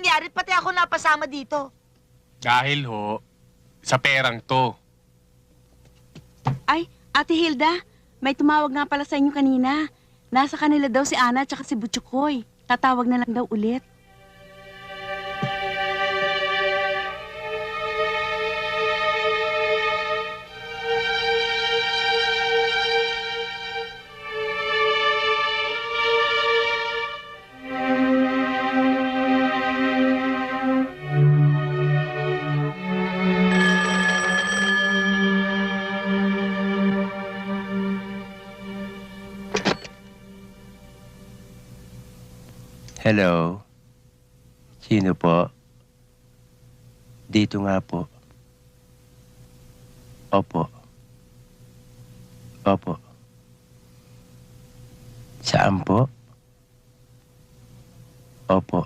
nangyari, pati ako napasama dito. Dahil ho, sa perang to. Ay, Ate Hilda, may tumawag nga pala sa inyo kanina. Nasa kanila daw si Ana at si Butchukoy. Tatawag na lang daw ulit. Hello? Sino po? Dito nga po. Opo. Opo. Saan po? Opo.